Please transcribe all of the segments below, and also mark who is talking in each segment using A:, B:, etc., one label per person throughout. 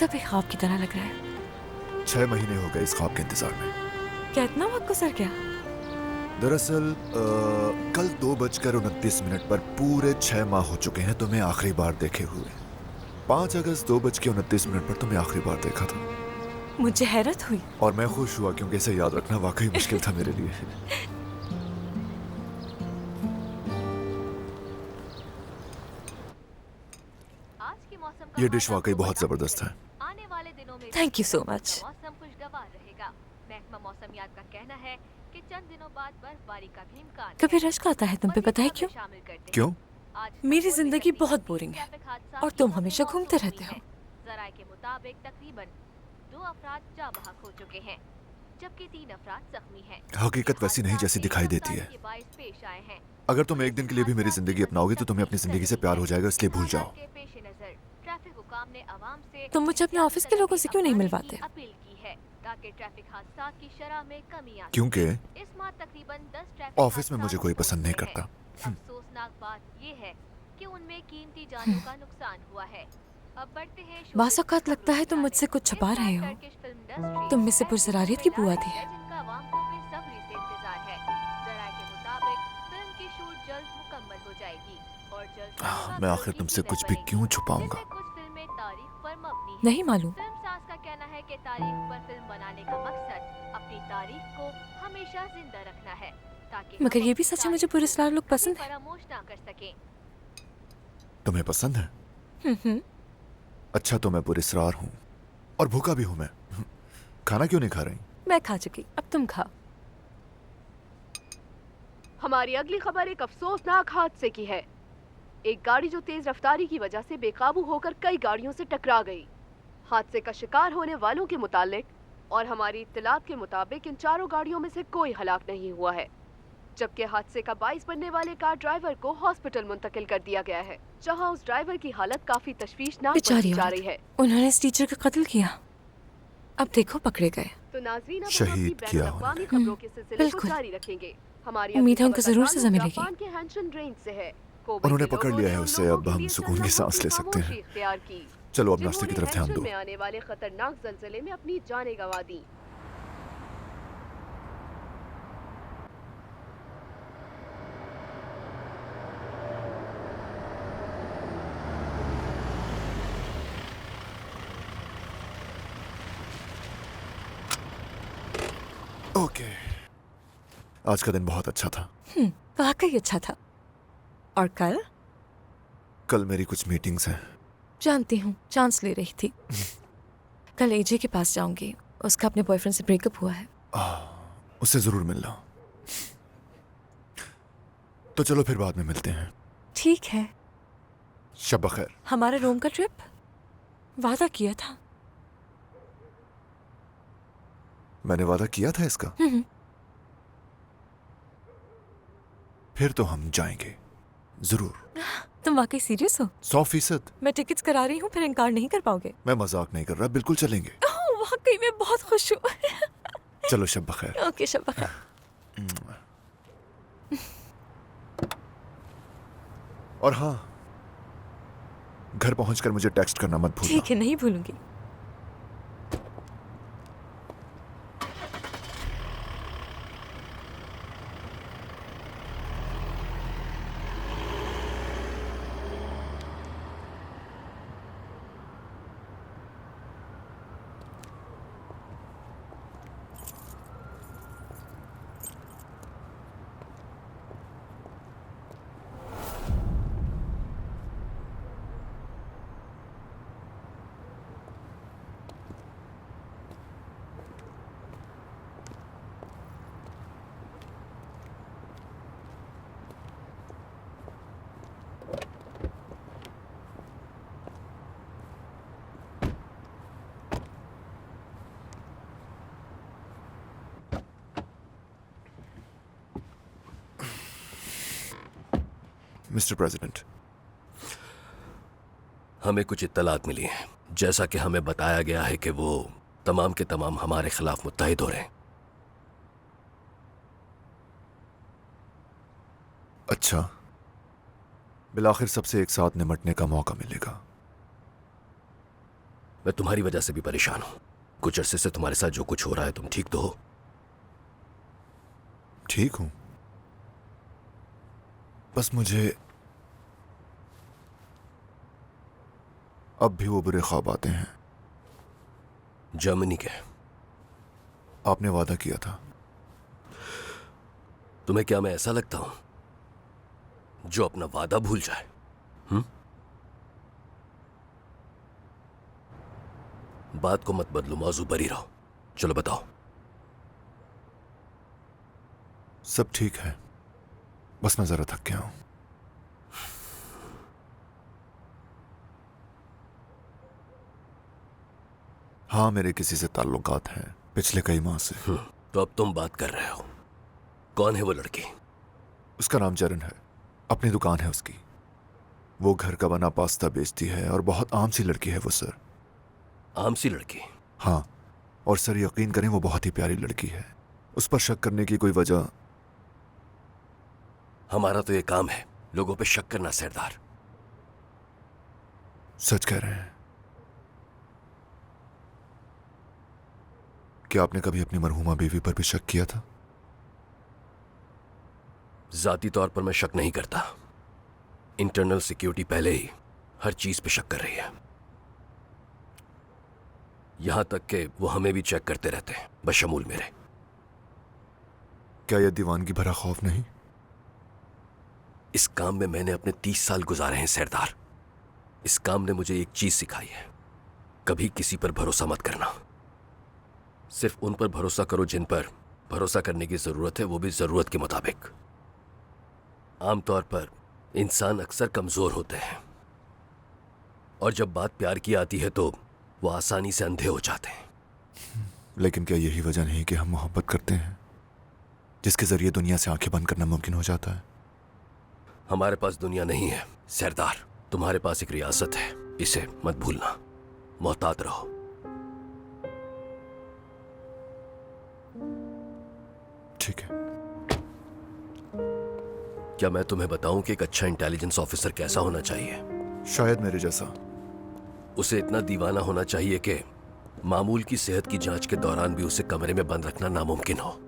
A: सब एक ख्वाब की तरह लग रहा है।
B: 6 महीने हो गए इस ख्वाब के इंतजार में।
A: क्या इतना वक्त गुजर गया?
B: दरअसल कल 2:29 पर पूरे 6 माह हो चुके हैं तुम्हें आखिरी बार देखे हुए। 5 अगस्त 2:29 पर तुम्हें आखिरी बार देखा था।
A: मुझे हैरत हुई।
B: और मैं खुश हुआ क्योंकि इसे याद रखना वाकई मुश्किल था मेरे लिए। ये डिश वाकई बहुत जबरदस्त है।
C: आने वाले दिनों में
A: थैंक यू सो मच।
C: मौसम खुशगवार रहेगा। महकमा मौसमियात का कहना है कि चंद दिनों बाद बर्फबारी का भी इम्कान
A: कभी रश्क आता है तुम पे, पता है क्यों?
C: शामिल करते
B: क्यों?
A: मेरी जिंदगी बहुत बोरिंग है और तुम हमेशा घूमते रहते हो।
C: जराये के मुताबिक तकरीबन 2 अफराद जाँ बहक हो चुके हैं, जबकि 3 अफराद जख्मी हैं।
B: हकीकत वैसी नहीं जैसी दिखाई देती है।
C: पेश आए हैं।
B: अगर तुम एक दिन के लिए भी मेरी जिंदगी अपनाओगे तो तुम्हें अपनी जिंदगी से प्यार हो जाएगा, इसलिए भूल जाओ।
C: ट्रैफिक हुकाम ने आवाम से
A: तुम मुझे अपने ऑफिस के लोगों से क्यों नहीं मिलवाते?
C: अपील की है ताकि ट्रैफिक हादसात की शरह में कमी आ सके।
B: क्योंकि
C: इस माह तकरीबन 10 ट्रैफिक
B: ऑफिस में मुझे कोई पसंद नहीं करता।
C: अफसोसनाक बात ये है कि उनमें कीमती जानों का नुकसान हुआ है। अब बढ़ते हैं
A: बास औकात लगता है तुम मुझसे कुछ छुपा रहे हो। तुम में से पुरजरारियत की बुआ थी।
C: जिनका आवाम को बेसब्री से इंतजार है। जराये के मुताबिक फिल्म की शूट जल्द मुकम्मल हो जाएगी और जल्द
B: मैं आखिर तुमसे कुछ भी क्यों छुपाऊंगा?
C: कुछ फिल्में तारीख पर मबनी हैं।
A: नहीं मालूम।
C: फिल्म साज का कहना है कि तारीख पर फिल्म बनाने का मकसद अपनी तारीख को हमेशा जिंदा रखना है ताकि
A: मगर ये भी सच है, मुझे पुरस्कार लोग पसंद है।
C: फरामोश ना कर सकें।
B: तुम्हें पसंद है? अच्छा तो मैं पुरस्कार हूँ और भूखा भी हूँ मैं। खाना क्यों नहीं खा रही?
A: मैं खा चुकी, अब तुम खाओ।
D: हमारी अगली खबर एक अफसोसनाक हादसे की है। एक गाड़ी जो तेज रफ्तारी की वजह से बेकाबू होकर कई गाड़ियों से टकरा गई। हादसे का शिकार होने वालों के मुतालिक और हमारी इत्तलात के मुताबिक इन चारों गाड़ियों में से कोई हलाक नहीं हुआ है, जबकि हादसे का बाइस बनने वाले कार ड्राइवर को हॉस्पिटल मुंतकिल कर दिया गया है, जहां उस ड्राइवर की हालत काफी तशवीशनाक
A: बेचारी
D: जा रही है।
A: उन्होंने इस टीचर का कत्ल किया, अब देखो पकड़े गए।
D: तो नाज़रीन, अब हम
B: शहीद
D: अपनी
B: किया
D: बैनुल-अक़वामी खबरों के सिलसिले को
A: बिल्कुल।
D: जारी रखेंगे। हमारी
A: उम्मीद है
D: अगली
A: उनको
D: खबर
A: जरूर
D: का
A: सजा
D: ताल्लुक
A: मिलेगी।
D: जापान के हैंशन रेंज से है।
B: उन्होंने पकड़ लिया है उसे, अब हम सुकून की सांस ले सकते हैं।
D: इख्तियार की,
B: चलो अब नाश्ते की तरफ ध्यान दो।
D: में आने वाले खतरनाक ज़लज़ले में अपनी जानें गंवा दी।
B: ओके, आज का दिन बहुत अच्छा था।
A: वाकई अच्छा था। और
B: कल मेरी कुछ मीटिंग्स हैं।
A: जानती हूँ, चांस ले रही थी। कल एजे के पास जाऊंगी, उसका अपने बॉयफ्रेंड से ब्रेकअप हुआ है।
B: उससे जरूर मिलना। तो चलो फिर बाद में मिलते हैं।
A: ठीक है।
B: शब बखैर।
A: हमारा रोम का ट्रिप वादा किया था।
B: मैंने वादा किया था इसका? फिर तो हम जाएंगे जरूर।
A: तुम वाकई सीरियस हो?
B: 100%।
A: मैं टिकट्स करा रही हूँ, फिर इनकार नहीं कर पाओगे?
B: मैं मजाक नहीं कर रहा, बिल्कुल चलेंगे।
A: वाकई मैं बहुत खुश हूँ।
B: चलो शब बखैर।
A: ओके, शब बखैर।
B: और हाँ, घर पहुंचकर मुझे टेक्स्ट करना मत भूलना।
A: ठीक है, नहीं भूलूंगी।
B: मिस्टर प्रेसिडेंट,
E: हमें कुछ इत्तलात मिली हैं, जैसा कि हमें बताया गया है कि वो तमाम के तमाम हमारे खिलाफ मुत्तहिद हो रहे हैं।
B: अच्छा, बिलाखिर सबसे एक साथ निमटने का मौका मिलेगा।
E: मैं तुम्हारी वजह से भी परेशान हूं। कुछ अरसे से तुम्हारे साथ जो कुछ हो रहा है, तुम ठीक तो हो?
B: ठीक हूं, बस मुझे अब भी वो बुरे ख्वाब आते हैं।
E: जर्मनी के?
B: आपने वादा किया था।
E: तुम्हें क्या मैं ऐसा लगता हूं जो अपना वादा भूल जाए? बात को मत बदलो, मौजू पर ही रहो। चलो बताओ।
B: सब ठीक है, बस मैं जरा थक गया हूं। हाँ, मेरे किसी से ताल्लुकात हैं पिछले कई माह से।
E: तो अब तुम बात कर रहे हो। कौन है वो लड़की?
B: उसका नाम चरण है, अपनी दुकान है उसकी। वो घर का बना पास्ता बेचती है और बहुत आम सी लड़की है वो सर।
E: आम सी लड़की?
B: हाँ, और सर यकीन करें वो बहुत ही प्यारी लड़की है। उस पर शक करने की कोई वजह।
E: हमारा तो ये काम है लोगों पे शक करना सरदार।
B: सच कह रहे हैं? क्या आपने कभी अपनी मरहूमा बीवी पर भी शक किया था?
E: जाती तौर पर मैं शक नहीं करता। इंटरनल सिक्योरिटी पहले ही हर चीज पे शक कर रही है। यहां तक कि वो हमें भी चेक करते रहते हैं, बशमूल मेरे।
B: क्या यह दीवानगी भरा खौफ नहीं?
E: इस काम में मैंने अपने 30 साल गुजारे हैं सरदार। इस काम ने मुझे एक चीज सिखाई है, कभी किसी पर भरोसा मत करना। सिर्फ उन पर भरोसा करो जिन पर भरोसा करने की जरूरत है, वो भी जरूरत के मुताबिक। आमतौर पर इंसान अक्सर कमजोर होते हैं और जब बात प्यार की आती है तो वो आसानी से अंधे हो जाते हैं।
B: लेकिन क्या यही वजह नहीं कि हम मोहब्बत करते हैं, जिसके जरिए दुनिया से आंखें बंद करना मुमकिन हो जाता है?
E: हमारे पास दुनिया नहीं है सरदार, तुम्हारे पास एक रियासत है, इसे मत भूलना। मोहतात रहो।
B: ठीक है।
E: क्या मैं तुम्हें बताऊं कि एक अच्छा इंटेलिजेंस ऑफिसर कैसा होना चाहिए?
B: शायद मेरे जैसा।
E: उसे इतना दीवाना होना चाहिए कि मामूल की सेहत की जांच के दौरान भी उसे कमरे में बंद रखना नामुमकिन हो।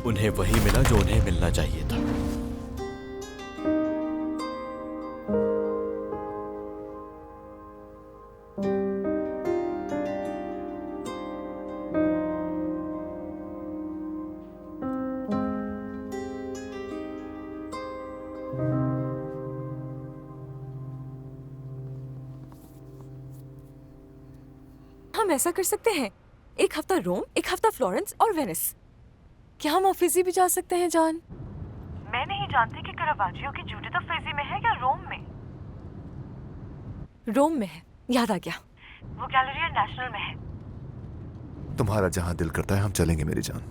F: उन्हें वही मिला जो उन्हें मिलना चाहिए था।
A: हम ऐसा कर सकते हैं, एक हफ्ता रोम, एक हफ्ता फ्लोरेंस और वेनिस। क्या हम ऑफिसी भी जा सकते हैं जान?
G: मैं नहीं जानती कि करावाचियो की जूडिथ ऑफिसी में है या रोम में।
A: रोम में है, याद आ गया।
G: वो गैलरिया नेशनल में है।
B: तुम्हारा जहां दिल करता है हम चलेंगे मेरी जान।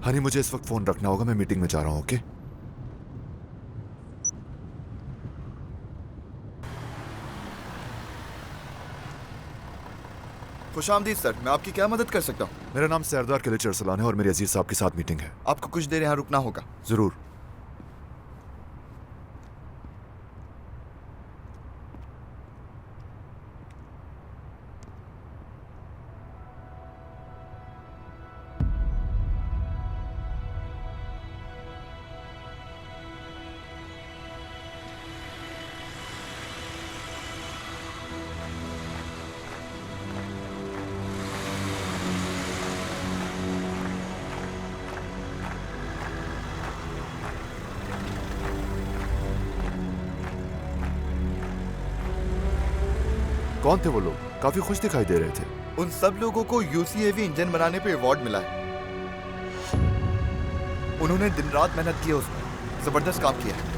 B: हनी, मुझे इस वक्त फोन रखना होगा, मैं मीटिंग में जा रहा हूं। ओके?
H: खुशामदीद सर, मैं आपकी क्या मदद कर सकता हूँ?
B: मेरा नाम सरदार किलिच अरसलान है और मेरे अजीज साहब के साथ मीटिंग है।
H: आपको कुछ देर यहाँ रुकना होगा।
B: जरूर। कौन थे वो लोग? काफी खुश दिखाई दे रहे थे।
H: उन सब लोगों को UCAV इंजन बनाने पे अवार्ड मिला है। उन्होंने दिन रात मेहनत की है, उसमें जबरदस्त काम किया है।